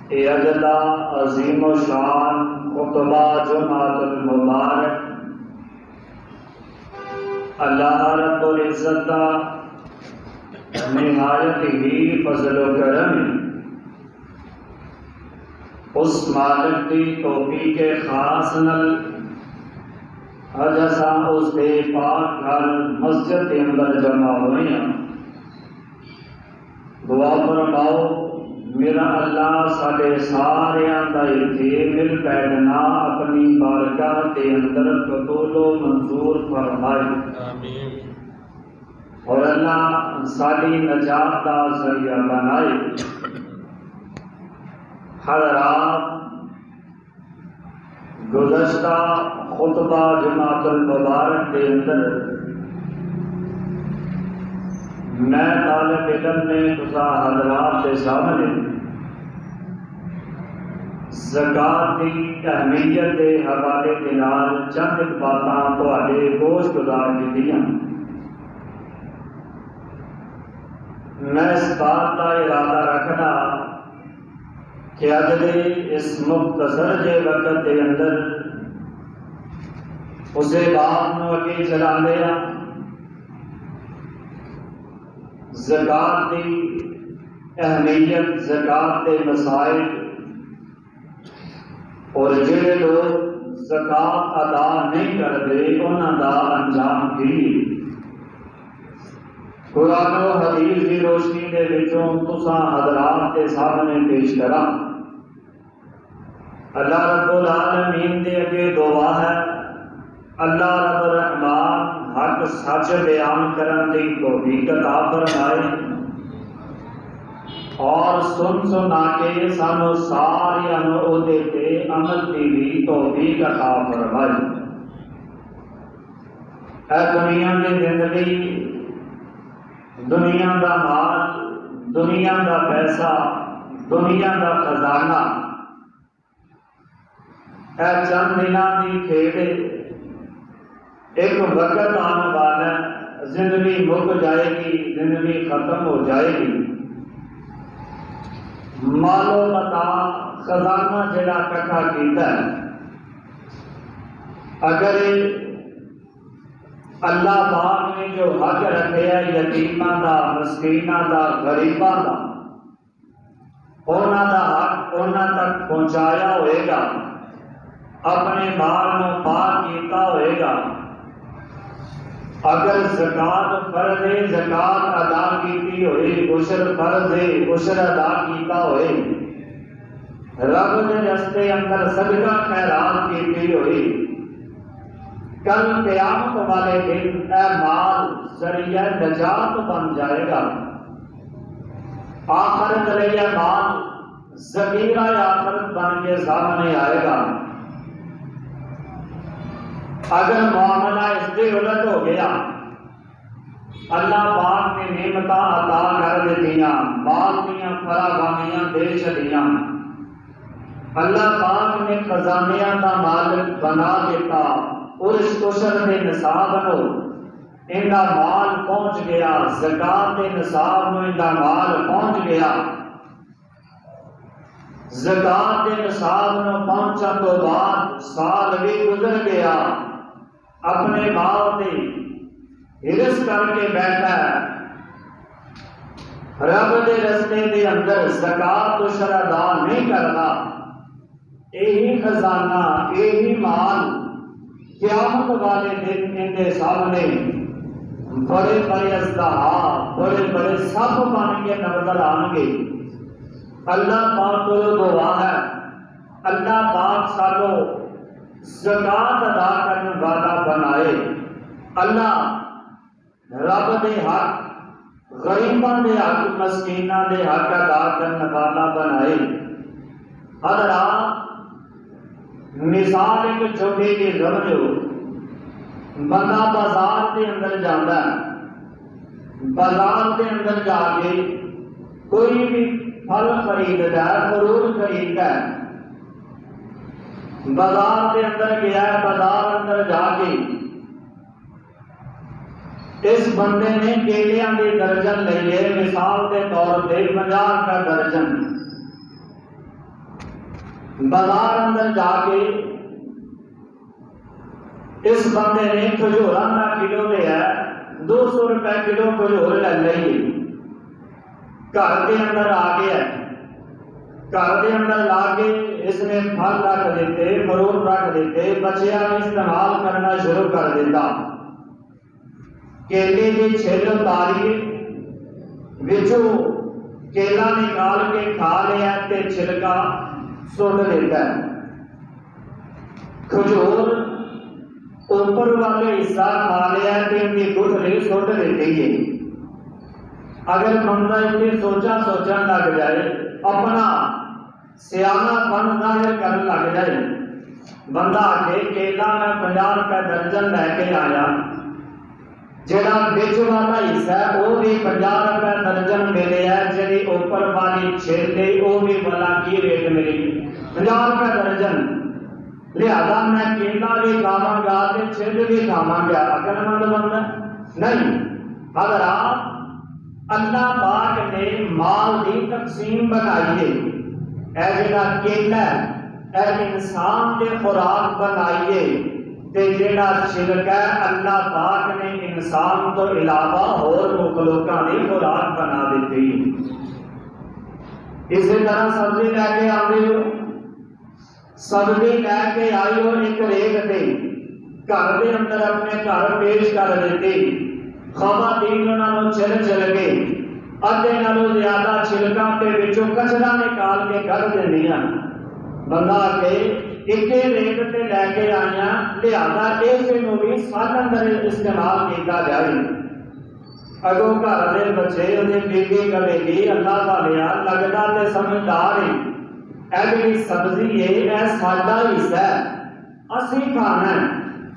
اے اجلا عظیم و شان خطبہ جمعۃ المبارک اللہ رب العزت کا نہایت ہی فضل و کرم اس مالک کی توفیق خاص نل اج اساں اس دے پاک گھر مسجد کے اندر جمع ہوئے ہیں۔ دعا فرماؤ میرا اللہ سارے سارے دا اتھے مل بیٹھنا اپنی بارگاہ کے اندر قبول و منظور فرمائے آمین۔ اور اللہ ساری نجات کا ذریعہ بنائے۔ حضرات، گزشتہ خطبہ جمعۃ المبارک کے اندر میں طالب علم نے حضرات کے سامنے زکات کی اہمیت کے حوالے کے نال چند باتاں تواڈے گوش گزار کی میں اس بات کا ارادہ رکھنا کہ اج دے اس مختصر جے وقت کے اندر اسے بات نو اگے چلاندے ہاں۔ زکات کی اہمیت، زکات کے مسائل اور جڑے لوگ زکات ادا نہیں کرتے انہاں دا انجام کی قرآن و حدیث کی روشنی دے وچوں تساں حضرات کے سامنے پیش کراں۔ اللہ رب العالمین دے اگے دعا ہے اللہ رب الرحمن حق سچ بیان کرن دی توفیق عطا فرمائے اور سن سنا کے سانو ساریاں نوں اودے تے عمل دی بھی توفیق عطا فرمائے۔ اے دنیا دی زندگی، دنیا دا مال، دنیا دا پیسہ، دنیا دا خزانہ اے چند دناں دی کھیڈ، ایک وقت آنے والا ہے، زندگی مک جائے گی، زندگی ختم ہو جائے گی۔ مال و متاع خزانہ جڑا اکٹھا کیتا ہے، اگر اللہ پاک نے جو حق رکھے ہے یتیماں دا، مسکیناں دا، غریباں دا، انہاں دا حق انہاں تک پہنچایا ہوئے گا، اپنے مال نو پاک کیتا ہوئے گا۔ اگر زکات فرض ہے، زکات ادا کیتی ہوئے، عشر فرض ہے، عشر ادا کیتا ہوئے، رب نے رستے اندر صدقہ خیرات کیتی ہوئی، کل قیامت والے دن اے مال ذریعہ نجات بن جائے گا۔ آخرت لئے مال ذخیرہ آخرت بن کے سامنے آئے گا۔ اگر معاملہ اس سے الٹ ہو گیا، اللہ پاک نے نعمتاں عطا کر دیتیاں، مال دیاں فراوانیاں دے چھڑیاں، اللہ پاک نے خزانیاں دا مالک بنا دیتا، عرش عشر دے نصاب نو اندا مال پہنچ گیا، زکات دے نصاب نو اندا مال پہنچ گیا۔ زکات دے نصاب نو پہنچن تو بعد سال بھی گزر گیا، اپنے مال تے ہرس کر کے بیٹھا ہے، رب دے رستے دے اندر زکات عشر ادا نہیں کرتا۔ یہی خزانہ، یہی مال قیامت والے دن ان کے سامنے بڑے بڑے اژدہا، بڑے بڑے سب بن کے نظر آن گے۔ اللہ پاک کو دعا ہے اللہ پاک سانو زکات ادا کرنے والا بنائے، اللہ رب دے حق، غریباں دے حق، مسکیناں دے حق ادا کرنے والا بنائے۔ حضرات، مثال ایک چھوٹی جی سمجھو، بندہ بازار کے اندر جاتا ہے، بازار کے اندر جا کے کوئی بھی پھل خریدتا ہے، فروٹ خریدتا ہے، بازار کے اندر گیا ہے، بازار اندر جا کے اس بندے نے کیلیاں کے درجن لے لیے، مثال کے طور پہ 50 کا درجن، بازار اندر جا کے اس بندے نے کھجوراں کا کلو لیا 200 روپے کلو کھجور لے لی. گھر کے اندر آ گیا, گھر کے اندر لا کے اس نے پھل رکھ دیتے, فروٹ رکھ دیتے, بچیاں نے استعمال کرنا شروع کر دیتا. کیلے کی چھل اتاری وچوں کیلا نکال کے کھا لیا تے چھلکا سٹ دیتا ہے. کھجور اوپر والے حصہ کھا لیا تے ان کی گٹھلی سٹ دیتی ہے. اگر بندہ اتنی سوچن لگ جائے, اپنا سیانا پن ظاہر کرنے لگ جائے, بندہ آ کے کیلا میں 50 روپے درجن لے کے آیا, جڑا بچ والا حصہ ہے وہ بھی 50 روپے درجن ملے ہے, جی اوپر والی چھل گئی وہ بھی بلا کی ریٹ ملی 50 روپے درجن. لہذا میں کیلا بھی کھاواں گا تے چھل بھی کھاواں گا. عقل مند بندہ نہیں. حضرات اللہ پاک نے مال دی تقسیم بنائی ہے. اے جڑا کیلا ہے اے انسان دے خوراک بنائی ہے, تے جڑا چھلکا ہے اللہ پاک نے انسان تو علاوہ اور مخلوقاں دی خوراک بنا دیتی. اسی طرح سبزی لے کے آئے ہو, سبزی لے کے آئی ہو ایک ریت تے گھر دے اندر اپنے گھر پیش کر دیتی. خواتین انہوں چل گئے, ادھے نالوں زیادہ چھلکاں تے وچوں کچرا نکال کے کر دینیاں. بندہ کے ایک ریت تے لے کے آئیاں, لہذا اسے نو بھی سال اندر استعمال کیتا جائے. اگوں گھر دے بچے انہیں بیوی کرے گی اللہ والیا لگدا تے سمجھدار ہے, اے جڑی سبزی ہے اے ساڈا حصہ ہے, اسی کھانا ہے,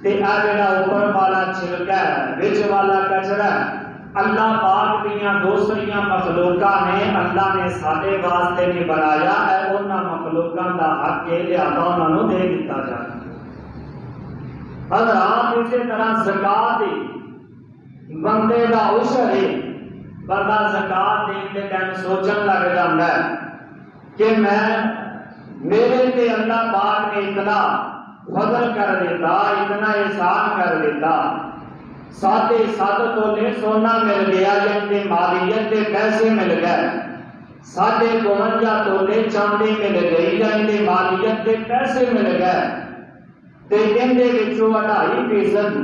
تے اے جڑا اوپر والا چھلکا ہے وچ والا کچرا ہے اللہ پاک دیاں دوسریاں مخلوقاں نے اللہ نے سارے واسطے نہیں بنایا, اے انہاں مخلوقاں دا حق ہے, لہذا انہاں نوں دے دتا جائے. حضرات اسی طرح زکات بندے دا عشر ہے. بندہ زکات دین دے ٹائم سوچن لگ جاندا ہے کہ میں میرے تے اللہ پاک نے اتنا فضل کر دیتا, اتنا احسان کر دیتا, 7.5 تولے سونا مل گیا, یعنی مالیت کے پیسے مل گئے, 52 تولے چاندی مل گئی, یعنی مالیت کے پیسے مل گئے. تے ان دے وچوں 2.5%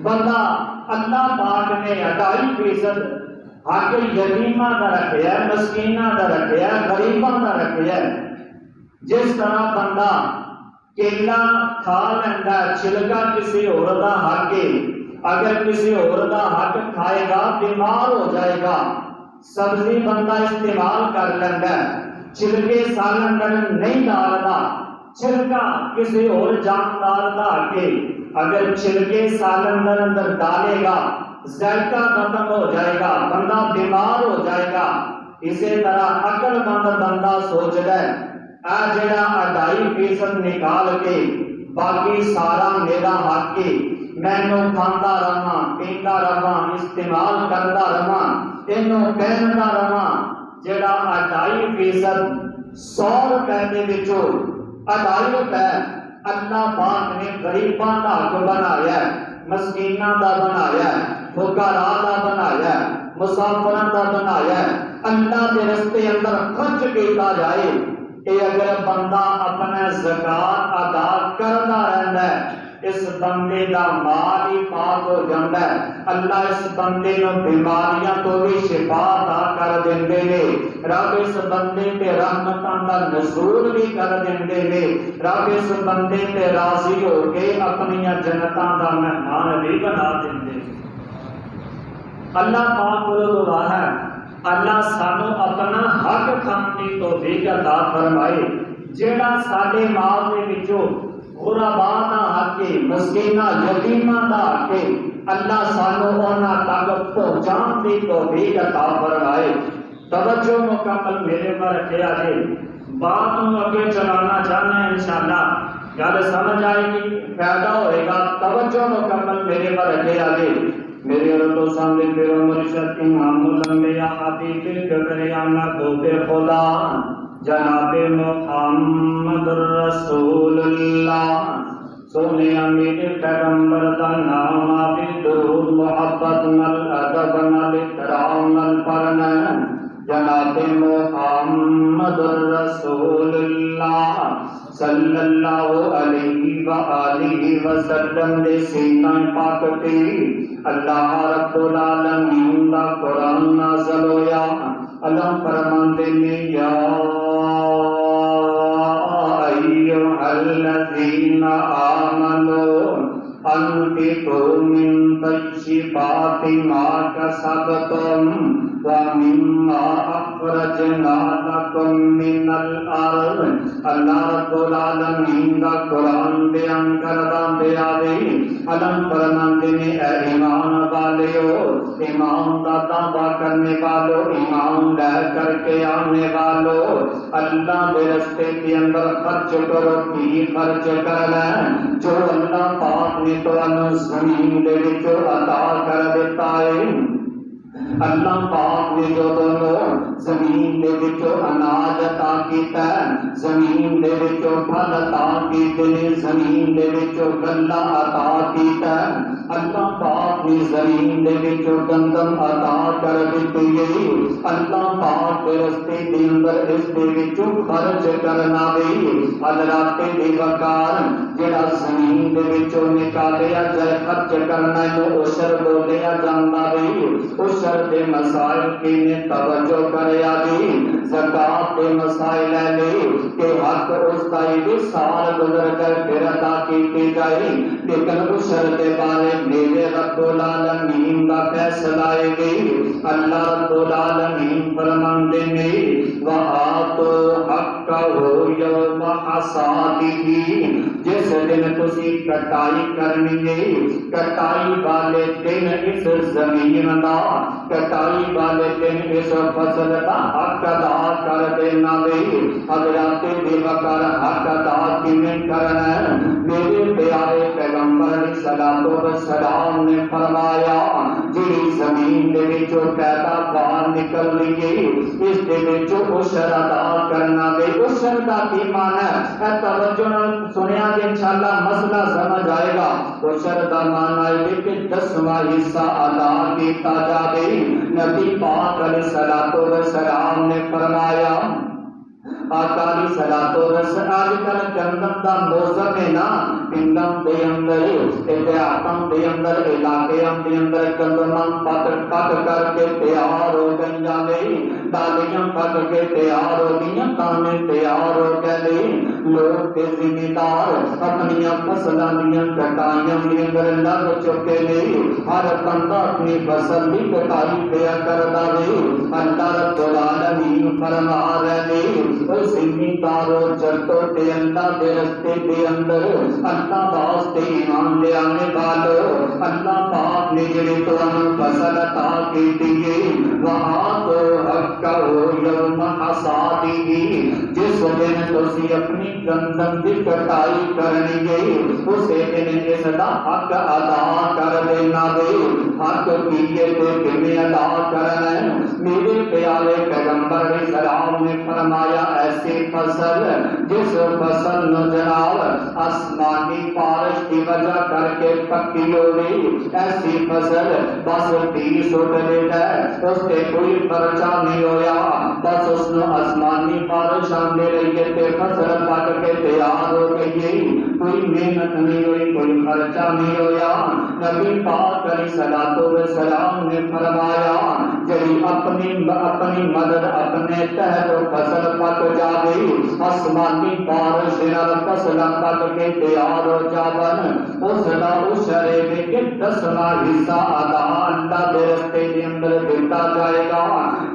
بندہ اللہ پاک نے 2.5% حق یتیماں دا رکھیا, مسکیناں دا رکھیا, غریباں دا رکھیا. جس طرح بندہ کیلا کھا لیندا چھلکا کسی اور دا حق ہے, اگر کسی اور دا حق کھائے گا بیمار ہو جائے گا. سبزی بندہ استعمال کر لیندا, چھلکے سال اندر نہیں ڈالدا, چھلکا کسی اور جاندار دا حق ہے, اگر چھلکے سال اندر ڈالے گا ذائقہ ختم ہو جائے گا, بندہ بیمار ہو جائے گا. اسی طرح عقل مند بندہ سوچ رہا ہے اے جڑا 2.5% نکال کے باقی سارا میرا حق ہے, مینوں کھاندا رہاں, پیندا رہاں, استعمال کردا رہاں, اینوں پہندا رہاں. جڑا 2.5% 100 روپے دے وچوں 2.5 روپے اللہ پاک نے غریباں دا حق بنایا, مسکیناں دا بنایا, فقراء دا بنایا, مسافراں دا بنایا. اللہ دے رستے اندر خرچ کیتا جائے. کہ اگر بندہ اپنا زکات ادا کرتا رہتا ہے اس بندے دا مال ہی پاک ہو جاتا ہے. اللہ اس بندے نو بیماریاں تو بھی شفا عطا کر دیندے نے. رب اس بندے تے رحمتاں دا نزول بھی کر دیندے نے. رب اس بندے تے راضی ہو کے اپنی جنتاں دا مہمان بھی بنا دیندے. اللہ پاک کو دعا ہے اللہ سانو اپنا حق کھان دی توفیق عطا فرمائے. جیڑا ساڈے مال دے وچوں غرباء دا حق ہے, مسکیناں یتیماں دا حق ہے, اللہ سانو انہاں تک پہنچان دی توفیق عطا فرمائے. توجہ مکمل میرے پر رکھیا جی. بات نوں اگے چلانا چاہنا ہے انشاءاللہ, گل سمجھ آئے گی, فائدہ ہوئے گا. توجہ مکمل میرے پر رکھیا جی. میرے رب سامنے پیرو مرشد امام الانبیاء حبیب قدر آنا تو خدا جناب محمد رسول اللہ سونے امیر پیغمبر دا نام آبی درود محبت نل ادب نل اکرام نل پڑھنا جناب محمد رسول اللہ صلی اللہ علیہ وآلہ وسلم دے سینہ پاک تے اللہ رب العالمین دا قرآن نازل ہویا اللہ فرماندے نے یا ایھا الذین آمنوا انفقوا من طیبات ما کسبتم ومما اخرجنا لکم من الارض اللہ رب العالمین دا قرآن بیان کردہ بیاوے علم فرماندے نے اے ایمان والیو ایمان دا دعویٰ کرنے والو ایمان لے کر کے آنے والو اللہ دے رستے کے اندر خرچ کرو کی خرچ کرنا جو اللہ پاک نے تو انو زمین دے وچوں عطا کر دیتا ہے اللہ پاک نے جو دونوں زمین دے وچوں اناج عطا کیتا ہے زمین دے وچوں پھل عطا کیتے نے زمین دے وچوں گلہ عطا کیتا ہے اللہ پاک نے زمین دے وچوں گندم عطا کر دیتی ہے اللہ پاک دے رستے دے اندر اس دے وچوں خرچ کرنا وے حضرات دے وقار جڑا زمین دے وچوں نکالیا جائے خرچ کرنا ہے عشر بولیا جاندا وے عشر دے مسائل کی نے توجہ کریا دی زکات دے مسائل لے کہ حق اس کا ایک سال گزر کر پھر ادا کی جائے لیکن عشر دے بارے میرے رب العالمین کا فیصلہ ہے اللہ رب العالمین فرماندے نے وَآتُوا حَقَّهُ يَوْمَ حَصَادِهِ جس دن تسی کٹائی کرنی ہے کٹائی والے دن اس زمین دا کٹائی والے دن اس فصل دا حق ادا کر دینا وے حضرات بے وقار حق ادا کیویں کرنا ہے میرے پیارے پیغمبر علیہ الصلوۃ والسلام نے فرمایا جی زمین دے وچوں پیداوار نکل رہی ہے اس دے وچوں عشر ادا کرنا وے عشر دا کی معنی ہے توجہ سنیا کہ انشاءاللہ مسئلہ سمجھ آئے گا عشر دا معنی ہے کہ 10واں حصہ ادا کیتا جاوے نبی پاک علیہ الصلوۃ والسلام نے فرمایا آقا علیہ الصلوۃ والسلام آج کل گندم دا موسم ہے نا پنڈم دے اندر دیہاتوں دے اندر علاقے دے اندر گندم پک کر کے تیار ہو گئی جاوے دالیاں پک کے تیار ہو گئی دانے تیار ہو گئے لوگ کے ذمہ دار اپنی فصلاں دیاں کٹائیاں دے اندر لگ چکے نے ہر بندہ اپنی فصل دی کٹائی پیا کردا وے اللہ رب العالمین فرما رہے نے ذمہ دارو چلو تے اللہ دے رستے دے اندر اللہ واسطے ایمان لے آنے والو اللہ پاک نے جڑے تانوں فصل عطا کیتی ہے وہاں تو حق ہو یوم حصادہ جس دن تسی اپنی گندم دی کٹائی کرنی ہے اس دن اس دا حق ادا کر دینا وے حق کیے تے کیویں ادا کرنا ہے میرے پیارے پیغمبر علیہ السلام نے فرمایا ایسی فصل جس فصل نو جناب آسمانی بارش کی وجہ کر کے پکی ہو گئی ایسی فصل بس 30 اٹھ لیتا ہے اس پہ کوئی خرچہ نہیں ہویا بس اس نے آسمانی بارش آنے رہی ہے تے فصل پک کے تیار ہو گئی کوئی محنت نہیں ہوئی کوئی خرچہ نہیں ہویا نبی پاک علیہ الصلوۃ والسلام نے فرمایا جڑی اپنی مدد اپنے تحت فصل پک جاوے آسمانی بارش نال فصل پک کے تیار ہو جاون اس دا عشر ہے کہ 10واں حصہ ادا اللہ دے رستے دے اندر دیتا جائے گا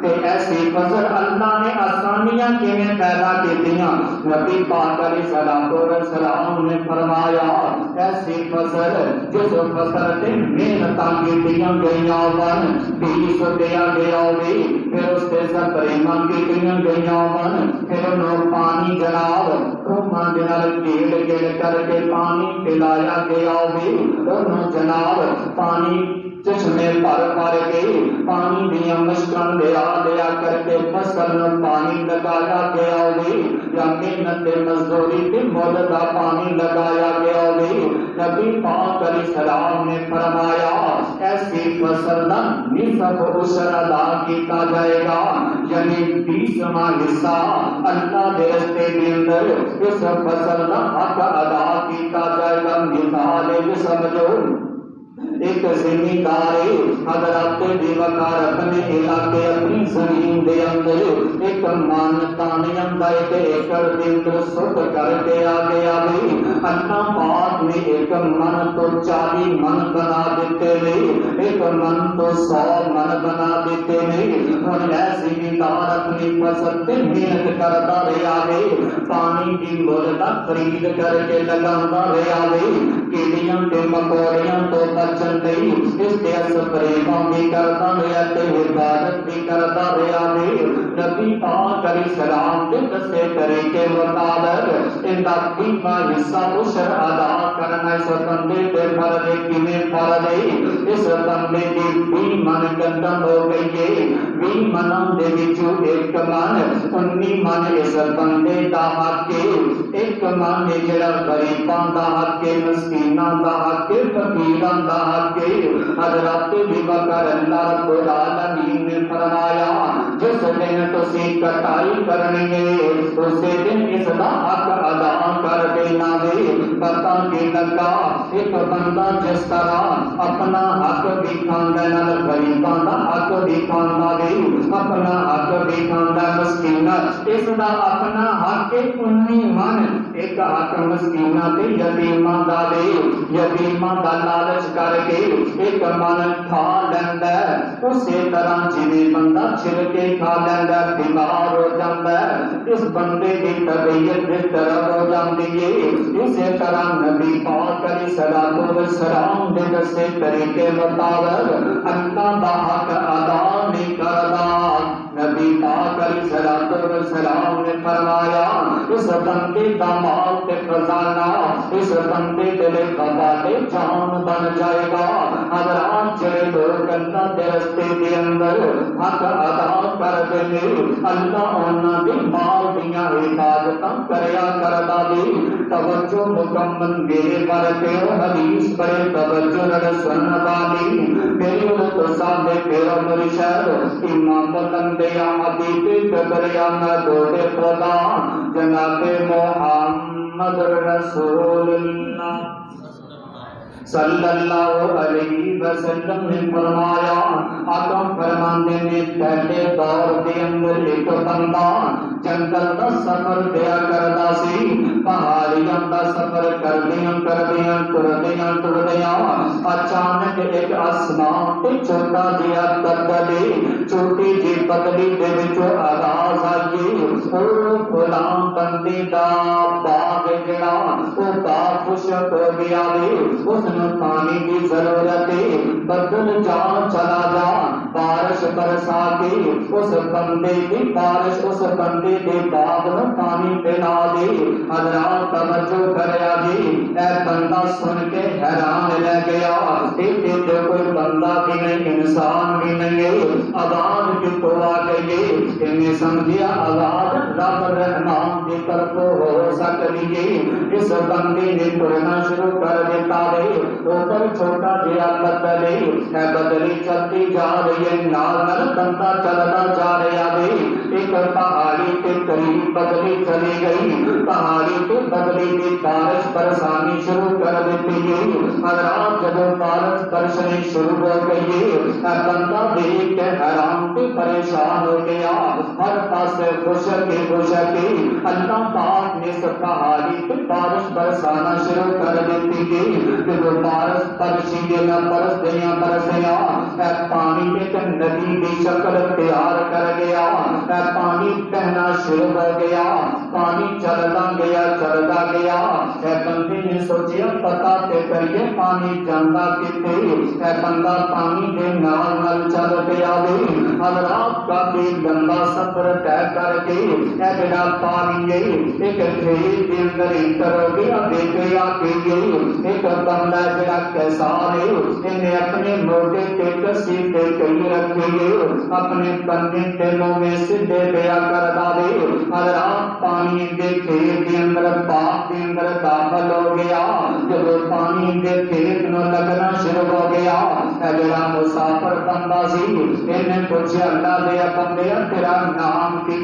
کہ ایسی فصل اللہ نے آسانیاں کیویں پیدا کیتیاں نبی پاک علیہ الصلوۃ والسلام نے فرمایا ایسی فصل جس فصل تے محنتاں کیتیاں گئیاں ون بیج دیا گیا ہوئے پھر اس کے سپریماں کیتیاں گئیاں ون پھر انہوں پانی جناب روماں دنال گیڑ کر کے پانی پلایا گیا ہوئے انہوں جناب پانی چشمے پر کے پانی دیا مشکن لیا کر کے فصل پانی لگایا گیا ہوگی یا محنت مزدوری کی مول کا پانی لگایا گیا ہوگی نبی پاک علیہ السلام نے فرمایا ایسی فصل کا نصف عشر ادا کیتا جائے گا یعنی 20واں حصہ اللہ کے راستے کے اندر اس فصل کا حق ادا کیتا جائے گا مثال ہے سمجھو ایک زمیندار حضرات دی وقار اپنے علاقے اپنی زمین دے اندر ایک مان تانی اندر ایک ایکڑ دے اندر سٹ کر کے آ گیا بھی اللہ پاک نے ایک من تو 40 من بنا دیتے نہیں ایک من تو 100 من بنا دیتے نہیں اور ایسی زمیندار اپنی فصل تے محنت کرتا رہا ہے پانی کی مولتا خرید کر کے لگاتا رہا ہے کیڑیاں تے مکوڑیاں تو بچن نہیں اس کے سپریموں بھی کرتا رہا تے عبادت بھی کرتا رہا ہے نبی پاک علیہ السلام کے دسے طریقے مطابق ان کا 20واں حصہ عشر ادا کرنا اس بندے پہ فرض ہے کیویں فرض ہے اس بندے کی 20 من گندم ہو گئی ہے 20 منوں دے وچوں ایک من 19 من اس بندے دا حق ہے ایک من جڑا غریباں دا حق ہے مسکیناں دا حق ہے فقیراں دا حق ہے حضرات بھی بکر اللہ رب العالمین نے فرمایا جس دن تسی کٹائی کرنی ہے اسی دن اس دا حق ادا کر دینا ہے پتہ نہیں لگا ایک بندہ جس طرح اپنا حق بھی کھاندا ہے غریباں دا حق بھی کھاندا ہے اپنا حق بھی کھاندا مسکین اس دا اپنا حق 19 من ایک حق مسکیناں تے یتیماں دا دے یتیماں دا لالچ کر کے ایک من کھا لیندا ہے اسی طرح جویں بندہ چھلکے کھا لیندا بیمار ہو جاندا ہے اس بندے دی طبیعت بہتر ہو جاندی ہے اسی طرح نبی پاک علیہ الصلوۃ والسلام دے دسے طریقے مطابق اللہ دا حق ادا نہیں کردا نبی پاک علیہ الصلوۃ والسلام نے فرمایا اس بندے دا مال تے خزانہ اس بندے دے قبا جان بن جائے گا حضرات جڑے لوگ اللہ کے راستے کے اندر حق ادا کر دے اللہ انہاں دے مال دیاں حفاظتاں کریا کردا دی توجہ مکمل میرے پر پیو حدیث پر توجہ نال سنن والی میرے استاد دے پیرو مرشد امام بلند یا حبیب قبریا نہ دوڑے خدا جناب محمد رسول اللہ صلی اللہ علیہ وسلم نے فرمایا آدم فرماندے نے پہلے دور دے اندر ایک بندہ جنگل دا سفر دیا کردا سی پہاڑیاں دا سفر کردیاں ٹردیاں اچانک ایک آسمان تے چھوٹا جہا بدل چھوٹی جی بدلی دے وچوں آواز آئی او فلاں بندے دا باغ جڑا او باغ خشک ہو گیا اس پانی کی ضرورت ہے بدل جا چلا جا بارش برسا کے اس بندے کی بارش اس بندے کے باغ میں پانی پلا دے حضرات توجہ کریا جی اے بندہ سن کے حیران رہ گیا دیکھتے تو کوئی بندہ بھی نہیں انسان بھی نہیں ہے آواز کتوں آ گئی ہے انہیں سمجھیا آواز رب رحمان کی طرف ہو سکتی ہے اس بندے نے ٹرنا شروع کر دیتا ہے اوپر چھوٹا جہا بدل ہے بدلی چلتی جا رہی ہے نال بندہ چلتا جا رہا ہے ایک پہاڑی کے قریب بدلی چلی گئی پہاڑی کے بدلی کی بارش برسانی شروع کر دیتی ہے حضرات جب بارش برسنی شروع ہو گئی ہے بندہ دیکھ کے حیران پہ پریشان ہو گیا ہر پاس خوشکی اللہ پاک نے اس پہاڑی پہ بارش برسانا شروع کر دیتی ہے کہ وہ بارش برسی نہ برس دیاں برسیاں اے پانی ایک ندی کی شکل اختیار کر گیا اے پانی بہنا شروع ہو گیا پانی چلتا گیا اے بندے نے نے سوچیا پتا تے کریے پانی جاندا کتے اے بندہ پانی دے نال نال چل پیا وے حضرات کا بھی لمبا سفر طے کر کے اے جڑا پانی ہے ایک کھیت دے اندر انٹر ہو گیا دیکھیا کہ ایک بندہ جڑا کیسار ہے انہیں اپنے موڈے تے کسی تے کئی رکھی اپنے بندے تے منہ میں سدھے پیا کر دے حضرات پانی دے کھیت دے اندر باغ دے اندر داخل ہو گیا جب پانی دے کھیت نو لگنا شروع ہو گیا جڑا مسافر بندہ سی انہیں پوچھا اللہ دے بندے تیرا نام کی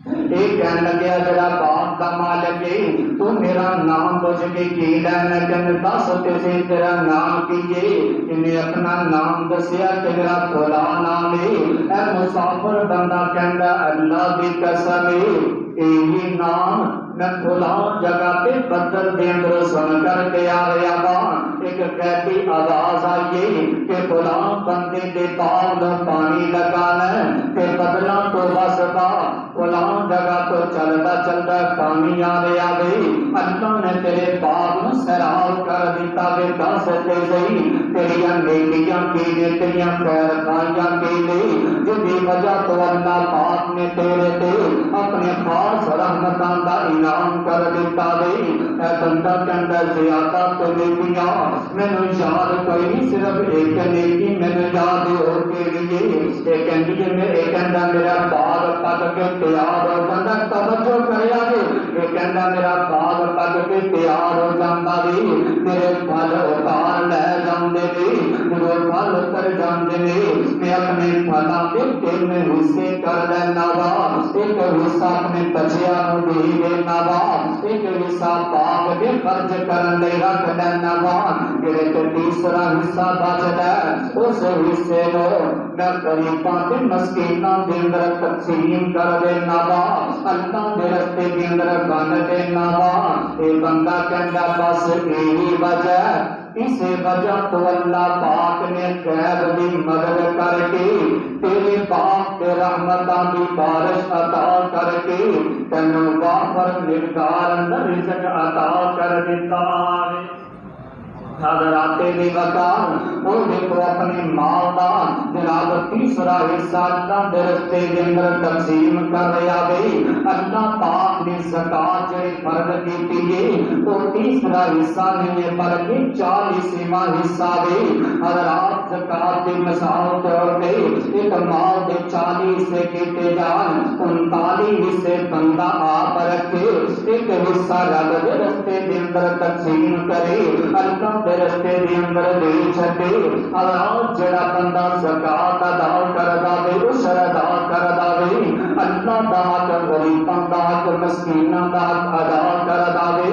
ایک کہنے لگیا جڑا باپ کا مالک ہے تو میرا نام پوچھ کے کی لینا کہنے دس سے تیرا نام کیجئے انہیں اپنا نام دسیا کہ میرا کھلا نام ہے اے مسافر بندہ کہنا اللہ دی قسم ہے یہی نام میں کھلا جگہ پہ بدل دے اندر سن کر کے آ رہا تھا ایک کہتی آواز آئیے کہ کھلا بندے دے باغ پانی لگانا کہ بدلا تو بستا کھلا جگہ تو چلتا چلتا پانی آ رہا ہے اللہ نے تیرے باغ میں سیراب کر دیتا بے دس تے صحیح تیریاں نیکیاں کی نے تیریاں خیر خائیاں کی نے جدی وجہ تو اللہ پاک نے تیرے تے اپنے خاص رحمتاں دا انعام کر دیتا دے اے بندہ کہندا زیادہ تو نیکیاں مینوں یاد کوئی نہیں صرف ایک نیکی مینوں یاد ہو کے لیے یہ کہندی ہے میں ایک کہندا میرا باغ پک کے تیار ہو جاندا توجہ کریا جے یہ کہندا میرا باغ پک کے تیار ہو جاندا وی میرے پھل اتار لے جاندے نے میرے پھل اتر جاندے نے میں اپنے پھلاں دے تین حصے کر لینا وا ایک حصہ اپنے بچیاں نوں دے دینا وا ایک حصہ باغ دے خرچ کرن لئی رکھ لینا وا میرے تے تیسرا حصہ بچدا اس حصے نو میں غریباں تے مسکیناں دے اندر تقسیم کر دینا وا اللہ دے رستے دے اندر بن دینا وا اے بندہ کہندا بس یہی وجہ اس وجہ تو اللہ پاک نے غیب دی مدد کر کے تیرے باپ کے رحمتاں دی بارش عطا کر کے تینوں وافر مقدار اندر رزق عطا کر دیتا ہے حضرات بھی وقار وہ دیکھو اپنی مال دا جناب تیسرا حصہ اللہ دے رستے دے اندر تقسیم کر رہا بھئی اللہ پاک نے زکات جڑی فرض کیتی ہے تو تیسرا حصہ نہیں بلکہ 40واں حصہ ہے حضرات زکات دی مثال طور پہ ایک مال دے 40 حصے کیتے جان 39 حصے بندہ آپ رکھے ایک حصہ رب دے رستے دے اندر تقسیم کرے اللہ رستے دے اندر دے چھڈے اللہ جڑا بندہ زکات ادا کردا وے عشر ادا کردا وے اللہ دا حق غریباں دا حق مسکیناں دا حق ادا کردا وے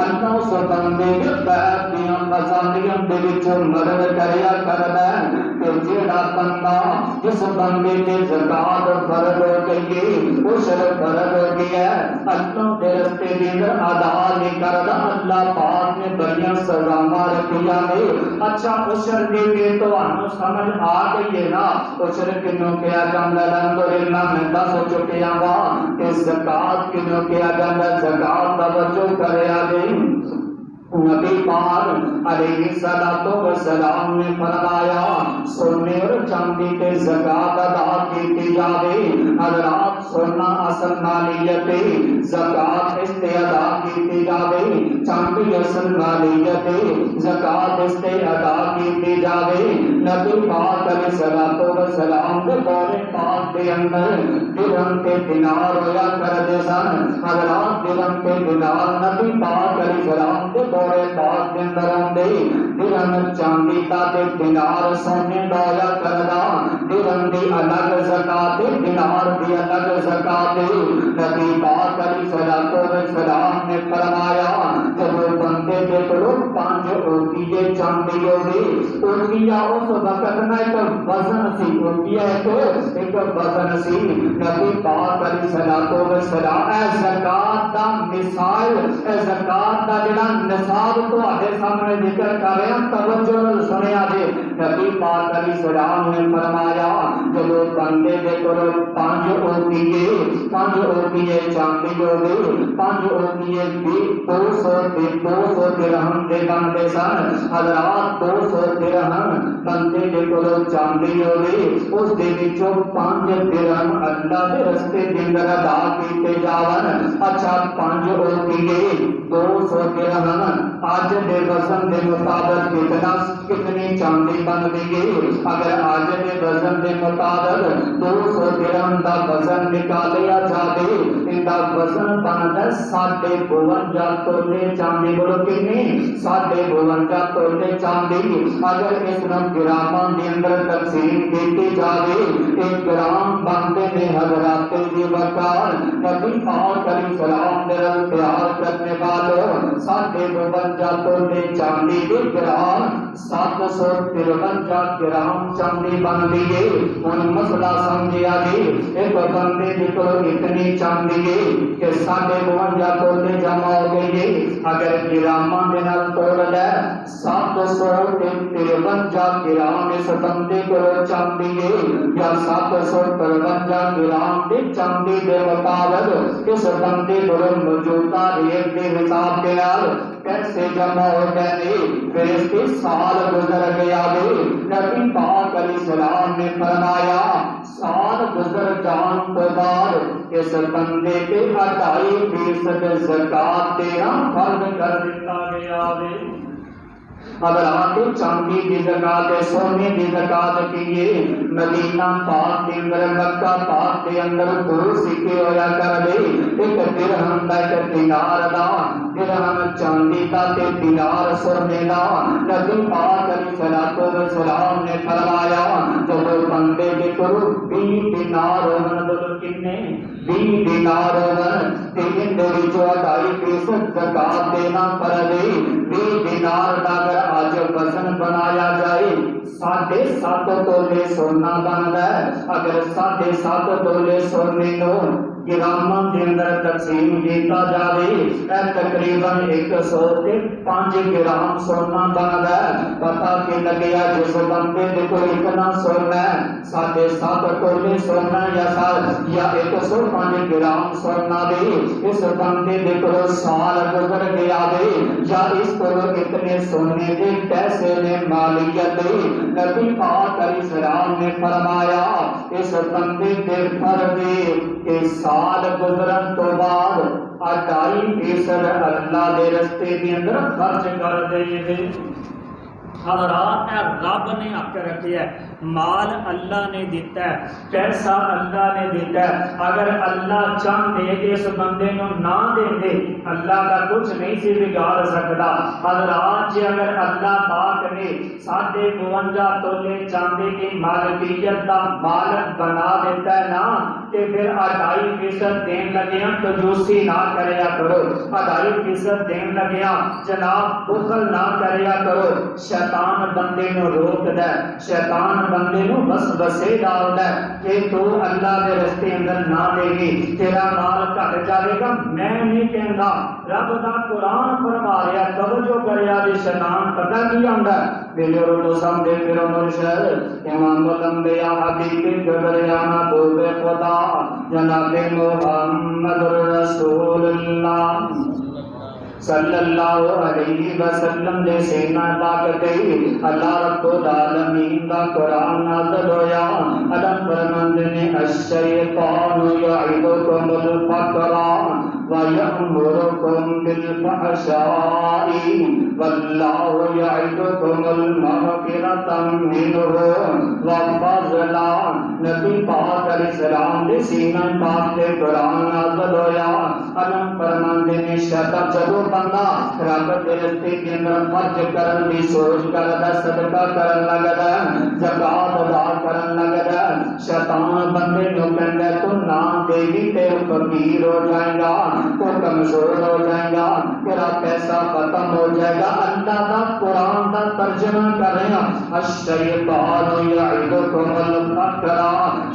اللہ اس بندے دے غیب دیاں خزانیاں دے وچ مدد کریا کردا ہے کہ جڑا بندہ جس بندے تے زکات فرض ہو گئی ہے عشر فرض ہو گیا ہے اللہ دے رستے دے اندر ادا نہیں کردا اللہ پاک نے بڑیاں سزاواں اچھا عشر دے کے تو ہم سمجھ آ گئی ہے نا عشر کنوں کیا جاندا الحمدللہ میں دس چکیا وا کہ زکات کنوں کیا جاندا زکات توجہ کریا جے نبی پاک علیہ الصلوۃ والسلام نے فرمایا سونے اور چاندی کے زکات ادا کی جاوے حضرات سونا اصل مالیت ہے زکات اس تے ادا کی جاوے چاندی اصل مالیت ہے زکات اس تے ادا کی جاوے نبی پاک علیہ الصلوۃ والسلام کے دور پاک دے اندر درہم کے دینار ہویا کرتے سن حضرات درہم کے دینار نبی پاک علیہ السلام کے پاک دے اندر آندے درہم چاندی دا تے دینار سونے دا ہویا کردا درہم دی الگ زکات دینار دی الگ زکات نبی پاک علیہ الصلوۃ والسلام نے فرمایا جب بندے دے کولوں 5 اوقیے چاندی ہوے اوقیہ اس وقت میں ایک وزن سی اوقیہ ایک وزن سی نبی پاک علیہ الصلوۃ والسلام اے زکات دا مثال اے زکات دا جڑا نصاب تو آدھے سامنے ذکر کر رہے ہیں توجہ سنیا جے نبی پاک علیہ السلام نے فرمایا جب بندے دے کولو 5 اوقیے چاندی ہوگی 5 اوقیے 200 درہم دے بندے سن حضرات 200 درہم بندے دے کولو چاندی ہوگی اس دے وچوں 5 درہم اللہ دے رستے دے اندر ادا کیتے جاون اچھا 5 اوقیے 200 درہم آج دے وزن دے مطابق کتنی چاندی بن گئی اگر آج دے وزن دے مطابق 200 درہم دا وزن نکالیا جاوے ان دا وزن بندا 52 تولے چاندی بولو کتنی 52 تولے چاندی اگر اس نو گراماں دے اندر تقسیم کیتی جاوے 1 گرام بنتے نے حضرات دی وقار نبی پاک علیہ السلام دے پیار کرنے والوں 52 تولے چاندی دے گرام 753 گرام چاندی بن گئی ہن مسئلہ سمجھیا جی ایک بندے دی کو اتنی چاندی ہے کہ 52 تولے جمع ہو گئی اگر گراماں دے نال توڑ لے 753 گرام اس بندے کو چاندی ہے یا 753 گرام دے چاندی دے مطابق اس بندے کو موجودہ ریٹ دے حساب کے نال پیسے جمع ہو گئے پھر اس کے سال گزر گیا نبی پاک علیہ السلام نے فرمایا سال گزر جان تو بعد اس بندے کے 28% زکات دینا فرض کر دیتا گیا اگر آپ چاندی کی زکات سونے کی زکات کیے مدینہ پاک کے اندر مکہ پاک کے اندر 2 سکے ہویا کر دے ایک درہم دا ایک دینار دا درہم چاندی دا تے دینار سونے دا نبی پاک علیہ السلام نے فرمایا جب بندے کے کو 20 دینار ہونا بولو کتنے 20 دینار ہونا تے ان دے وچوں 28% زکات دینا پر دے 20 دینار دا اگر آج وزن بنایا جائے 7.5 تولے سونا بنتا ہے اگر 7.5 تولے سونے کو گراماں کے اندر تقسیم کیتا جائے تقریباً 105 گرام سونا بنتا ہے پتا کہ لگیا جس بندے کو اتنا سونا ہے 7.5 تولے سونا یا 105 گرام سونا دے اس بندے کو سال گزر گیا دے یا اس کو اتنے سونے دے پیسے نے مالیت دے نبی پاک علیہ السلام نے فرمایا اس بندے کے فرض کے سال گزرن تو بعد 28% اللہ دے رستے کے اندر خرچ کر دے حضرات رب نے حق رکھی ہے مال اللہ نے دیتا ہے پیسہ اللہ نے دیتا ہے اگر اللہ چاہتے کہ اس بندے کو نہ دے دے اللہ کا کچھ نہیں سی بگاڑ سکتا حضرات جی اگر اللہ پاک نے 52 تولے چاندی کی مالکیت کا مالک بنا دیتا ہے نا کہ پھر 28% دین لگے تو جوسی نہ کریا کرو 28% دین لگے جناب بخل نہ کریا کرو شیطان بندے نو روک دے شیطان بندے نو وسوسے ڈال دے کہ تو اللہ دے رستے اندر نہ دے گی تیرا مال گھٹ جائے گا میں نہیں کہندا رب دا قرآن فرما رہا توجہ کریا جی شیطان پتہ کی آندا میرے رو سمجھے میرا مرشد امام الانبیاء حبیب گبریانہ بول خدا جناب محمد رسول اللہ صلی اللہ علیہ وسلم دے سینہ پاک گئی اللہ رب العالمین کا قرآن نازل ہویا علم فرمند نے الشیطان یعیدکم الفقر وَيَأْمُرُكُمْ بِالْفَحْشَاءِ وَاللَّهُ يَعِدُكُمُ الْمَغْفِرَةَ مِنْهُ وَفَضْلًا نبی پاک علیہ السلام دے سینہ پاک دے قرآن نازل ہویا علم فرماندے نے شیطان جدو بندہ رب دے رستے کے اندر خرچ کرن دی سوچ کردا صدقہ کرن لگدا زکات ادا کرن لگدا شیطان بندے نو کہندا تو نہ دے گی تے فقیر ہو جائے گا تو کمزور ہو جائے گا تیرا پیسہ ختم ہو جائے گا اللہ کا قرآن کا ترجمہ کر رہے ہیں الشیطان یعدکم الفقر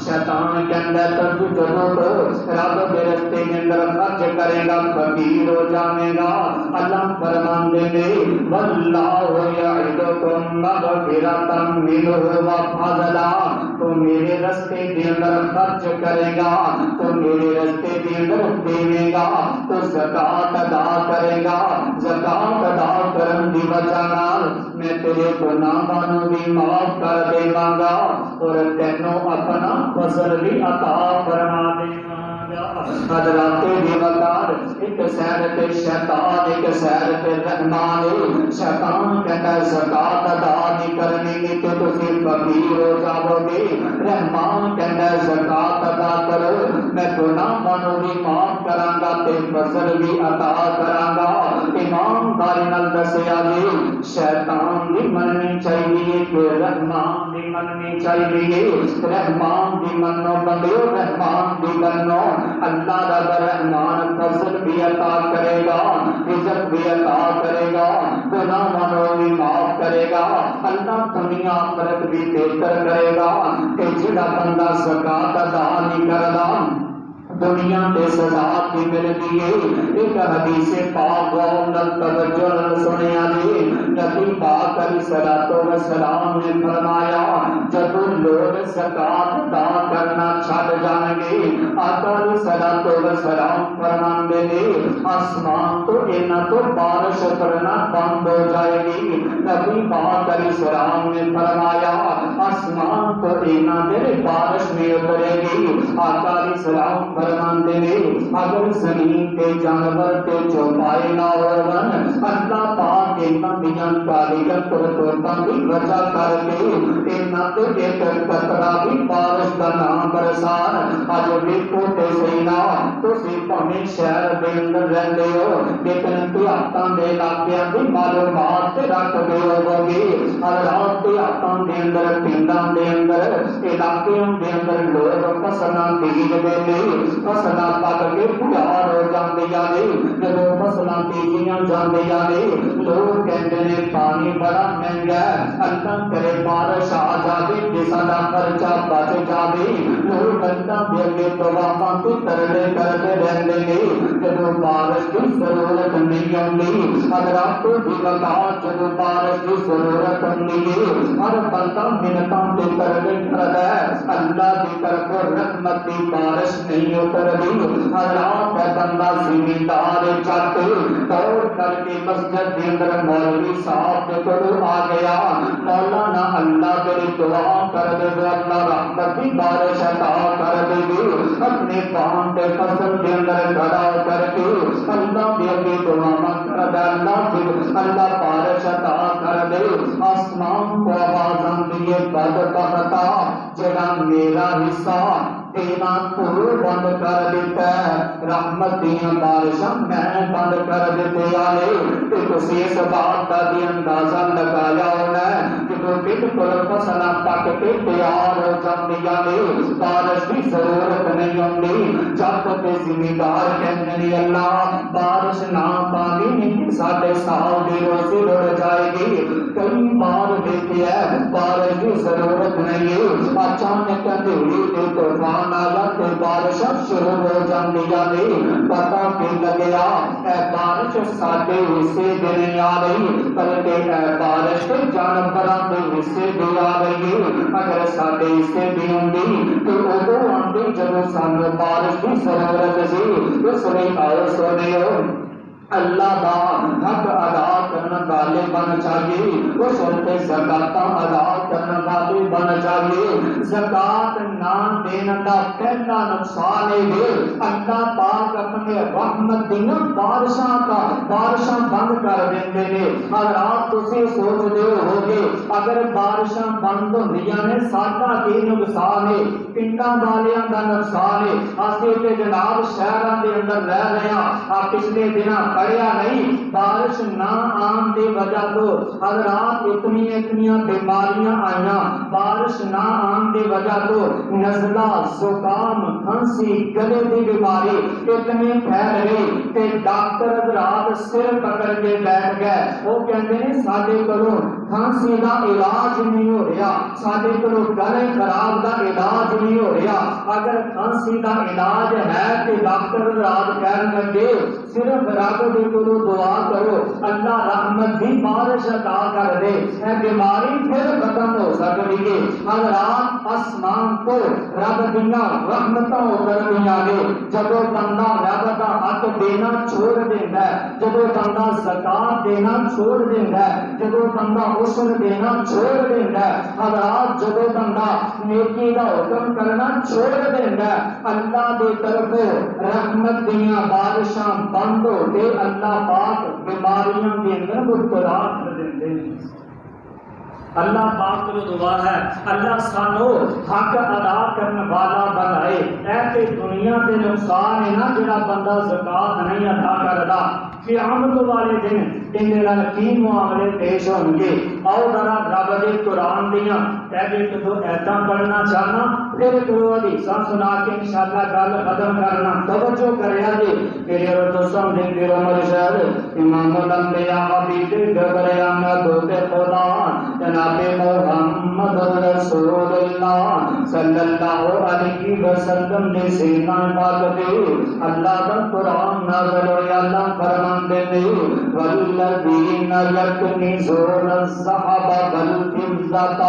شیطان کے اندر تو جب تو رب کے رستے کے اندر خرچ کرے گا فقیر فقیر ہو جائے گا۔ اللہ فرماندے نے واللہ یعدکم مغفرۃ منہ وفضلا، تو میرے رستے کے اندر خرچ کرے گا، تو میرے رستے کے اندر دے گا، تو زکات ادا کرے گا، زکات ادا کرن دی وجہ نال میں تیرے گناہاں نوں بھی معاف کر دیواں گا اور تینوں اپنا فضل بھی عطا فرما دیواں گا۔ حضرات دی وقار ایک سیر تے شیطان، ایک سیر تے رحمان۔ شیطان کہتا ہے زکات ادا نہیں کرنی تو تسی فقیر ہو جاؤ گے، رحمان کہتا ہے زکات ادا کرو، میں گناہاں نوں بھی معاف کراں گا تے فضل بھی عطا کراں گا۔ ایمانداری نال دسیا جی شیطان دی مننی چاہیے کہ رحمان دی مننی چاہیے؟ رحمان دی منو بندیو، رحمان دی منو، اللہ دا رحمان فضل بھی عطا کرے گا، عزت بھی عطا کرے گا، گناہاں نوں بھی معاف کرے گا، اللہ دنیا آخرت بھی بہتر کرے گا۔ کہ جڑا بندہ زکات ادا نہیں کردا دنیا تے سزا کی ملتی ہے۔ ایک حدیث پاک غور نال توجہ نال سنیا جی، نبی پاک علیہ الصلوۃ والسلام نے فرمایا جب لوگ زکات ادا کرنا چھڈ جان گے، آقا علیہ الصلوۃ والسلام فرماندے نے آسمان تو انہاں تو بارش اترنا بند ہو جائے گی۔ نبی پاک علیہ السلام نے فرمایا آسمان تو انہاں دے بارش نہیں اترے گی۔ آقا علیہ السلام فرماندے نے اگر زمین کے جانور تے چوپائے نہ ہون، اللہ پاک انہاں دیاں کالیاں کرتوتاں دی وجہ کر کے انہاں تے ایک قطرہ بھی بارش کا نام برسان۔ اج ویکھو تے صحیح نا، تسی بھاویں شہر دے اندر رہندے ہو لیکن دیہاتاں دے علاقیاں دی معلومات تے رکھدے ہووگے۔ رات دیہاتاں دے اندر، پنڈاں دے اندر، علاقیاں دے اندر لوگ فصلاں بیجدے نے، فصلاں پک کے تیار ہو جاندیاں نے، جدوں فصلاں بیجیاں جاندیاں نے لوگ کہندے نے پانی بڑا مہنگا ہے، اللہ کرے بارش آ جاوے تے ساڈا خرچہ بچ جاوے۔ لوگ اللہ دے اگے دعاواں تے ترلے کردے رہندے نے، جدوں بارش دی ضرورت نہیں ہوندی۔ حضرات دی وقار جدوں بارش دی ضرورت ہوندی ہے ہر بندہ منتاں تے ترلے کردا ہے، اللہ دی طرف رحمت دی بارش نہیں اترتی۔ حضرات ہے بندہ زمیندار جٹ دوڑ کر کے مسجد کے اندر مولوی صاحب کے کول آ گیا، مولانا اللہ تیری دعا کر دے گا، اللہ رحمت دی بارش عطا کر دے گی۔ اپنے پان کے فصل کے اندر کھڑا کر کے اللہ دے اگے دعا کر دے، اللہ بارش عطا کر دے۔ آسمان کو آواز آندی ہے بدبختا جڑا میرا حصہ تیرا تو بند کر دیتا ہے، رحمت دیاں بارشاں میں بند کر دیتے آئے۔ تو تسی اس بات کا بھی اندازہ لگایا ہونا ہے کہ وہ بالکل فصلاں پک کے تیار ہو جاندیاں نے، بارش کی ضرورت نہیں ہوندی۔ جب تے زمیندار کہندے نے اللہ بارش نہ پاوی نہیں ساڈے سال دی روزی رڑ جائے گی۔ کئی بار دیکھیا ہے بارش کی ضرورت نہیں ہے، اچانک اندھیری تے طوفان آیا تے بارش شروع ہو جاندیاں نے، پتہ کی لگیا اے بارش ساڈے حصے دے نہیں آ رہی بلکہ اے بارش تے جانوراں دے حصے دی آ رہی ہے۔ اگر ساڈے حصے دی ہوندی تو ادوں آندی جدوں سانوں بارش کی ضرورت سی۔ اس لیے آؤ سنیو اللہ دا حق ادا کرنا والے بن چاہیے، اس وقت زکات ادا کرنا والے بن چاہیے۔ زکات نہ دینا دا پہلا نقصان ہے اللہ پاک اپنے رحمت دیاں بارشاں بند کر دیندے نے۔ اگر آپ تسی سوچ دے ہوگے اگر بارشاں بند ہوندیاں نے ساڈا کی نقصان ہے، پنڈاں والیاں دا نقصان ہے۔ اسی تے جناب شہراں دے اندر رہ رہے ہاں، پچھلے دناں پڑھیا نہیں، بارش نہ آن دی وجہ تو حضرات اتنی بیماریاں آئیاں، بارش نہ آن دی وجہ تو نزلہ، زکام، کھانسی، گلے دی بیماری اتنی پھیل گئی کہ ڈاکٹر حضرات سر پکڑ کے بیٹھ گئے، وہ کہتے ہیں ساڈے کولوں کھانسی دا علاج نہیں ہو رہا، ساڈے کولوں گلے خراب دا علاج نہیں ہو رہا۔ اگر کھانسی دا علاج ہے کہ ڈاکٹر حضرات کہن لگے صرف رب دے کولوں دعا کرو اللہ رحمت دی بارش عطا کر دے، اے بیماری پھر ختم ہو سکتی ہے۔ حضرات آسمان کو رب دیاں رحمتاں اتردیاں نے جدوں بندہ رب دا حق دینا چھوڑ دیندا ہے، جدوں بندہ زکات دینا چھوڑ دیندا ہے، جدوں بندہ عشر دینا چھوڑ دیندا ہے، حضرات جدوں بندہ نیکی دا حکم کرنا چھوڑ دیندا ہے، اللہ دی طرف رحمت دیاں بارشاں بند ہو کے اللہ پاک بیماریاں دے اندر مبتلا کر دیندے ہیں۔ اللہ پاک کو دعا ہے اللہ سانو حق ادا کرنے والا بنائے، ایسے دنیا کے نقصان ہے نا جڑا بندہ زکات نہیں ادا کرتا، قیامت والے دن ان نال کی معاملے پیش ہوں گے۔ آؤ ذرا رب دے قرآن دیاں پہلے تو ایتاں پڑھنا چاہنا پھر دو حدیثاں سنا کے انشاءاللہ گل ختم کرنا۔ توجہ کریا جی میرے اور دوستوں دے پیرو مرشد امام الانبیاء حبیب گبریان دوتے خدا جناب محمد رسول اللہ صلی اللہ علیہ وسلم نے سینہ پاک دے اللہ دا قرآن نازل ہویا، اللہ فرماندے نے والذین یکنزون الذھب والفضة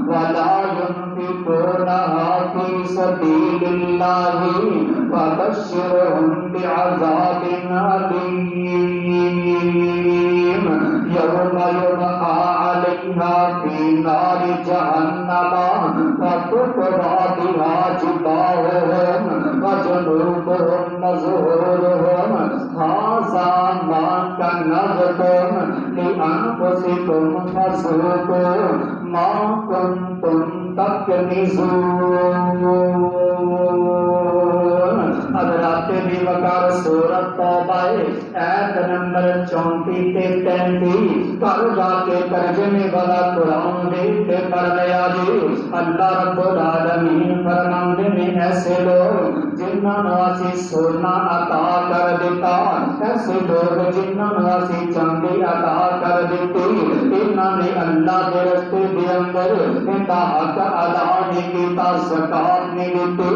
ولا ينفقونها في سبيل الله فبشرهم بعذاب أليم يوم يدعى عليها في نار جهنم فتقطع بها جباههم وجنوبهم وظهورهم هذا ما كنزتم لأنفسكم فذوقوا ما كنتم تكنزون۔ حضرات بھی وقار سورت توبہ ایت نمبر 34 تے 35 کر جا کے ترجمے والا قرآن دیکھ کے پڑھ لیا جی۔ اللہ رب العالمین فرماندے میں ایسے لوگ جنہاں نو اسی سونا عطا کر دیتا، ایسے لوگ جنہاں نو اسی چاندی عطا کر دیتی، انہاں نے اللہ کے رستے دے اندر اندا حق ادا نہیں کیتا، زکات نہیں دیتی۔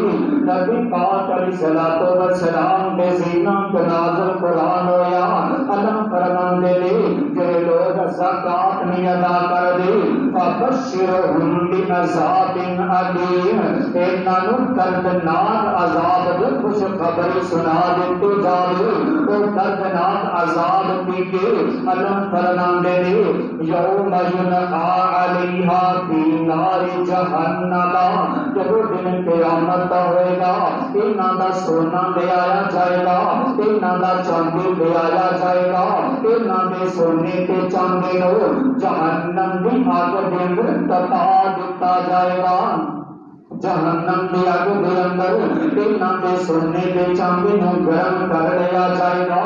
نبی پاک علیہ الصلوۃ والسلام کے سینہ کو نازل قرآن ہویا، اللہ فرماندے نے جو لوگ زکات نہیں ادا کر دے فبشرهم بعذاب علیم، انہاں نوں دردناک عذاب دی خوشخبری سنا دیتی جاوے، او دردناک عذاب دی کے اللہ فرماندے نے یوم یدعى علیہا فی نار جہنم، جب دن قیامت ہوئے گا انہاں دا سونا لے آیا جائے گا، انہاں دا چاندی لے آیا جائے گا، انہاں دے سونے تے چاندی نو جہنم دی آگ دے اندر تپا دتا جائے گا، جہنم دی آگ دے اندر انہاں دے سونے تے چاندی نو گرم کر لیا جائے گا۔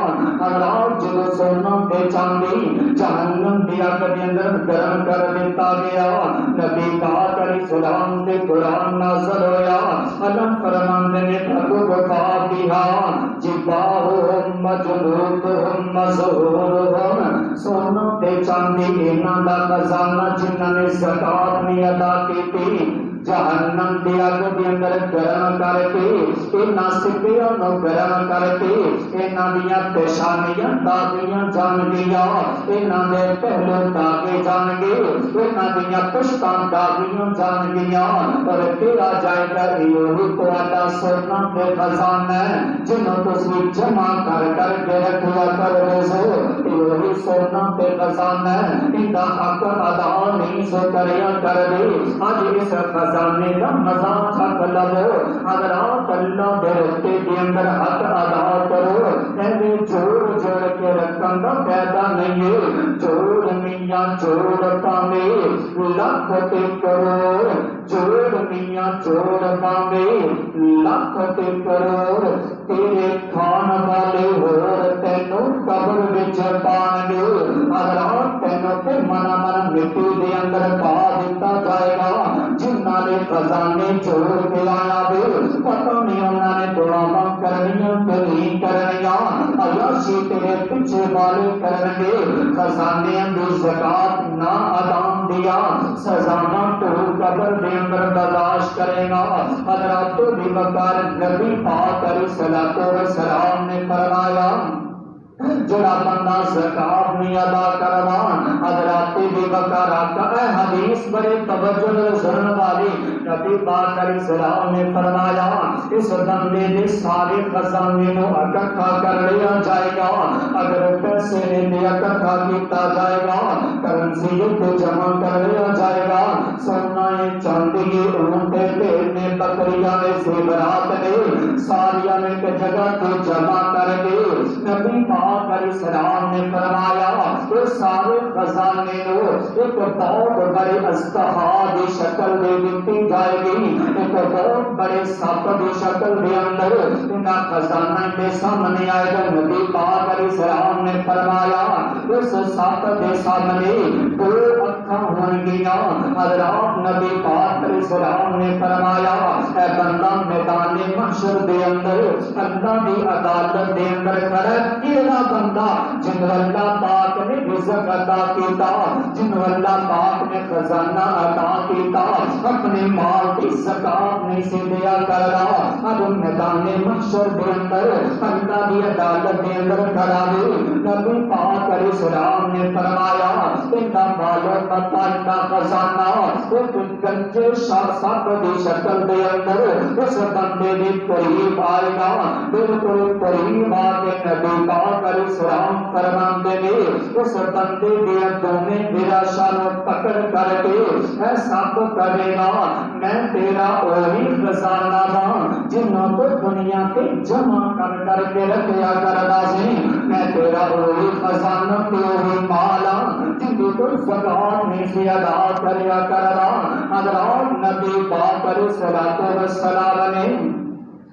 اللہ جب سونا تے چاندی جہنم دی آگ دے اندر گرم کر دیتا گیا، نبی پاک علیہ السلام دے قرآن نازل ہویا، اللہ فرماندے نے فَتُقْطَعُ بِهَا جِبَاهُهُمْ وَجُنُوبُهُمْ وَظُهُورُهُمْ، سونا تے چاندی انہاں دا خزانہ جنہاں نے زکات نہیں ادا کی جہنم دی اگ دے اندر گرم کر کے انہاں سکیاں نو گرم کر کے انہاں دیاں پیشانیاں داغیاں جان گیا، انہاں دے پہلو داغے جان گے، انہاں دیاں پشتاں داغیاں جان گیا، اور تیرا جائے گا یہ تہاڈا سونا تے خزانہ ہے جنہوں تسی جمع کر کر کے رکھیا کرو سو، یہ سونا تے خزانہ ہے اندا حق ادا نہیں سو کریا کر دے۔ اج اس خزانے کا مزہ حق لو، حضرات اللہ دے رستے کے اندر حق ادا کرو، ایویں جوڑ جوڑ کے رکھن کا فائدہ نہیں ہے، جوڑ میاں جوڑ پاوے لاکھ تے کروڑ، جوڑ میاں جوڑ پاوے لاکھ تے کروڑ، تیرے کھان والے ہور تینوں قبر پیچھے پان گے حضرات تینوں تے منا من مٹی دے اندر پا دیتا جائے گا جنہاں نے خزانے چھوڑ کے آیا بے پتہ نہیں انہاں نے دعاواں کرنیاں کہ نہیں کرنیاں عیاشی تیرے پیچھے والے کرن گے خزانے دی زکات نہ ادا دیا سزاواں تو قبر دے اندر برداشت کرے گا حضرات بھی بکر نبی پاک علیہ الصلوۃ والسلام نے فرمایا جڑا بندہ زکات نہیں ادا کرنا حضرات بھی بکر آقا ہے حدیث بڑے توجہ سنن والی نبی پاک علیہ السلام نے فرمایا اس بندے نے سارے خزانے کو اکٹھا کر لیا جائے گا اگر پیسے نے اکٹھا کیتا جائے گا کرنسی کو جمع کر لیا جائے گا سونا چاندی اونٹے بھیڑ بکریاں نے زیورات نے ساریاں نے جگہ کو جمع کر کے نبی پاک علیہ السلام نے فرمایا کہ سارے خزانے کو ایک بہت بڑے اژدہا کی شکل دے دیتی جائے گی ایک بہت بڑے سپ کی شکل دے اندر ان خزانہ کے سامنے آئے گا نبی پاک علیہ السلام نے فرمایا اس سپ کے سامنے دو اکھاں ہون گیاں حضرات نبی پاک علیہ السلام نے فرمایا اے بندہ میدان محشر دے اندر اللہ کی عدالت دے اندر کھڑا کیڑا بندہ جن اللہ پاک نے رزق عطا کیتا جن اللہ پاک نے خزانہ عطا کیتا اپنے مال کی زکات نہیں سے دیا کر رہا اب میدان محشر دے اندر اللہ کی عدالت دے اندر کھڑا ہے نبی پاک علیہ السلام نے فرمایا ان کا مال ان کا خزانہ ایک گنجے سب کی شکل دے اندر اس بندے کے قریب آئے گا بالکل قریب آ کے نبی پاک علیہ السلام فرماتے نے اس بندے کے دونوں براشا نو پکڑ کر کے ایسا کرے گا میں تیرا وہی خزانہ ہوں جنہوں کو دنیا کے جمع کر کے رکھیا کرنا سی میں تیرا وہی خزانہ وہی مال ہوں جن کو زکات نہیں سے ادا کریا کرنا حضرات نبی پاک علیہ الصلوۃ والسلام نے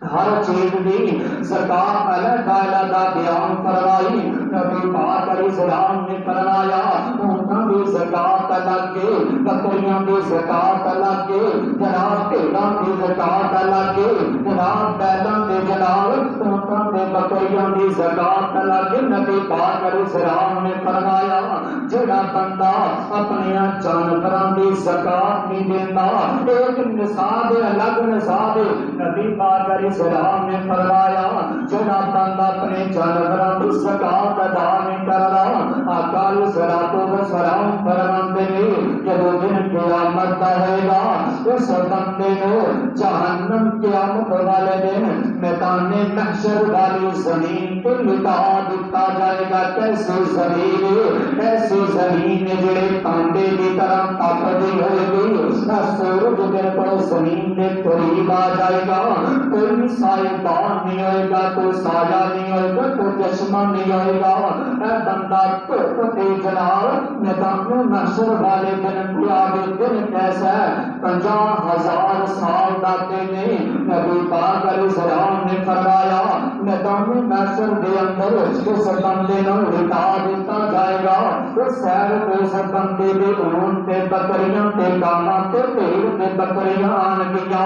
ہر چیز دی زکات علیحدہ بیان فرمائی نبی پاک علیہ السلام نے فرمایا اونٹاں دی زکات الگ ہے بکریاں دی زکات الگ ہے جناب بھیڑاں دی زکات الگ ہے جناب بیلاں دے جناب اونٹاں دے بکریاں دی زکات الگ ہے نبی پاک علیہ السلام نے فرمایا جڑا بندہ اپنے جانوراں دی زکات نہیں دیندا ایک نصاب الگ نصاب نبی پاک علیہ السلام نے فرمایا جڑا بندہ اپنے جانوراں کی زکات ادا نہیں کر رہا آقا علیہ الصلوۃ والسلام فرماتے ہیں جب دن قیامت آئے گا اس بندے کو جہنم قیامت والے دن میدان محشر والی زمین پہ لٹا دیتا جائے گا کیسی زمین ایسی زمین جڑے تانبے کی طرح تپتی ہوئے گی سورج بالکل زمین کے قریب آ جائے گا کوئی سائبان نہیں ہوئے گا کوئی سایہ نہیں ہوئے گا کوئی چشمہ نہیں ہوئے گا اے بندہ دھوپ کے جناب میدان محشر والے دن قیامت دن کیسا ہے 50,000 سال داتے نے نبی پاک علیہ السلام نے فرمایا میدان محشر دے اندر اس بندے کو لٹا دیتا جائے گا اس سیر کو اس بندے دے اون تے بکریاں تے گاواں تے بھیڑ تے بکریاں آن گیا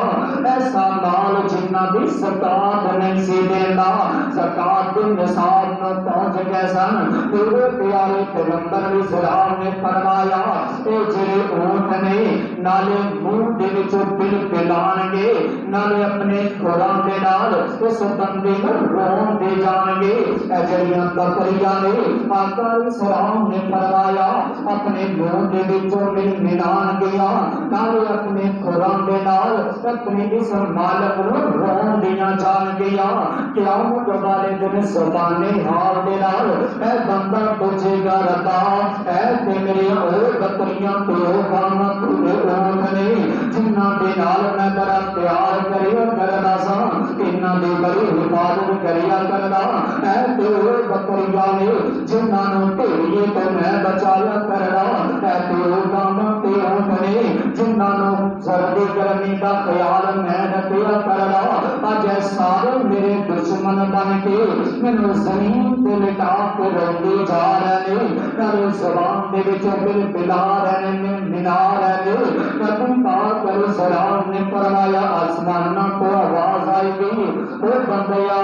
ایسا مال جنہ دی زکات نہیں سی دیندا زکات دے نصاب نو پہنچ گئے سن میرے پیارے پیغمبر علیہ السلام نے فرمایا اے جڑے اونٹ نے نالے منہ دے وچوں پل پلان گے نالے اپنے کھوراں دے نال اس بندے کو رون دے جان گے اے جڑیاں بکریاں نے آقا علیہ السلام نے فرمایا اپنے منہ دے وچوں پل ملان گیا نالے اپنے کھوراں دے نال اپنے اس مالک نو رون دیاں جان گیا قیامت والے دن زبانے حال دے نال اے بندہ پوچھے گا ربا اے تے میری او بکریاں تے او گاواں تے اونٹ نے جنہاں دے نال میں بڑا پیار کریا کردا سا انہاں دی بڑی حفاظت کریا کردا اے تے او بکریاں نے جنہاں نوں بھیڑیے تو میں بچایا کردا اے تے او گاواں تے اونٹ نے جنہاں نوں سردی گرمی دا خیال میں رکھیا کردا اج سارے میرے دشمن بن کے مینوں زمین تے لٹا کے روندے جا رہے نے نہ زبان دے وچوں بل بلا رہے نے منا رہے نے نبی پاک علیہ السلام نے فرمایا آسمانوں کو آواز آئی گئی او بندیا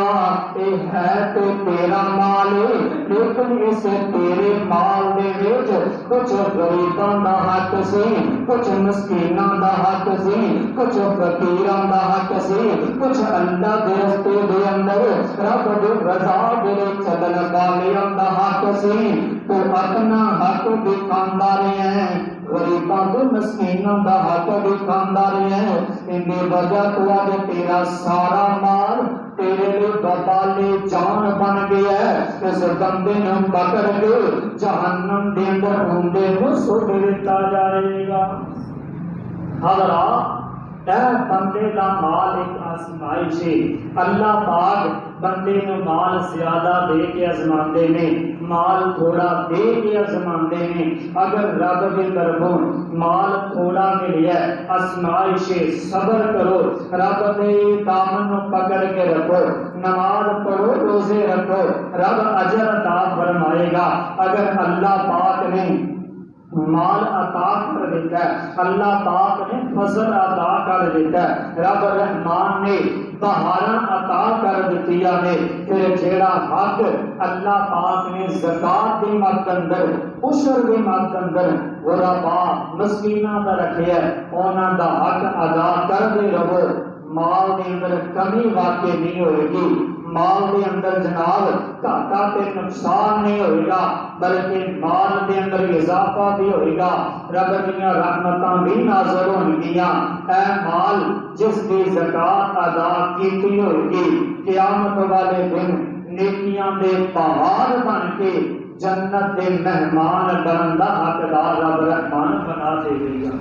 اے ہے تو تیرا مال لیکن اس تیرے مال دے وچ کچھ غریباں دا حق سی کچھ مسکیناں دا حق سی کچھ فقیراں دا حق سی کچھ اللہ دے رستے دے اندر رب دی رضا دے چلن والیاں دا حق سی تو اپنا حق بھی کھاندا رہے ہیں غریباں تے مسکیناں دا حق بھی کھاندا رہے ہیں ان دی وجہ تو اج تیرا سارا مال تیرے لیے ببالے جان بن گیا ہے اس بندے نے پکڑ کے جہنم دے اندر ہوندے کو سٹ دتا جائے گا حضرات اے بندے دا مال ایک آزمائش ہے اللہ پاک بندے نو مال زیادہ دے کے آزماندے نے مال تھوڑا دے کے آزماندے نے اگر رب کے طرفوں مال تھوڑا ملیا آزمائش صبر کرو رب دے دامن نو پکڑ کے رکھو نماز پڑھو روزے رکھو رب اجر عطا فرمائے گا اگر اللہ پاک نے مال عطا کر دیتا ہے اللہ پاک نے فضل عطا کر دیتا ہے رب رحمان نے بہاراں عطا کر دتیاں نے پھر جیڑا حق اللہ پاک نے زکات دی مد اندر عشر دی مد اندر غربا مسکیناں دا رکھیا ہے انہاں دا حق ادا کر دے رہو مال دے اندر کمی واقع نہیں ہوئے گی مال دے اندر جناب گھاٹا تے نقصان نہیں ہوئے گا بلکہ مال دے اندر اضافہ بھی ہوئے گا رب دیاں رحمتاں بھی نازل ہونگیاں اے مال جس دی زکات ادا کیتی ہوئے گی قیامت والے دن نیکیاں دے پہاڑ بن کے جنت دے مہمان بنن دا حقدار رب رحمان بنا دے گا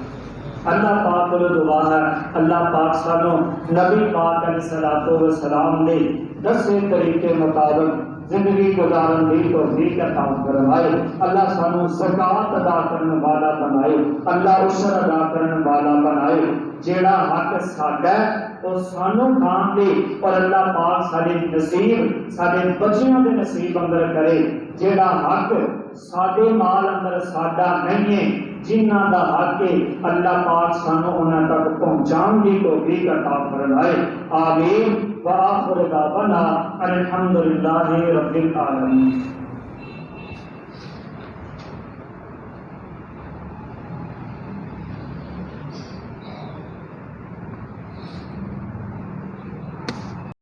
اللہ پاک کو دعا ہے اللہ پاک سانو نبی پاک علیہ الصلوۃ والسلام نے دسے طریقے مطابق زندگی گزارن دی توفیق عطا فرمائے اللہ سانو زکات ادا کرنے والا بنائے اللہ عشر ادا کرنے والا بنائے جیڑا حق ساڈا ہے وہ سانو کھان دے اور اللہ پاک سارے نصیب سارے بچیاں دے نصیب اندر کرے جیڑا حق ساڈے مال اندر ساڈا نہیں ہے جنہاں دا حق ہے اللہ پاک سانو انہاں تک پہنچان دی توفیق عطا فرمائے آمین وآخر دعوانا الحمدللہ رب العالمین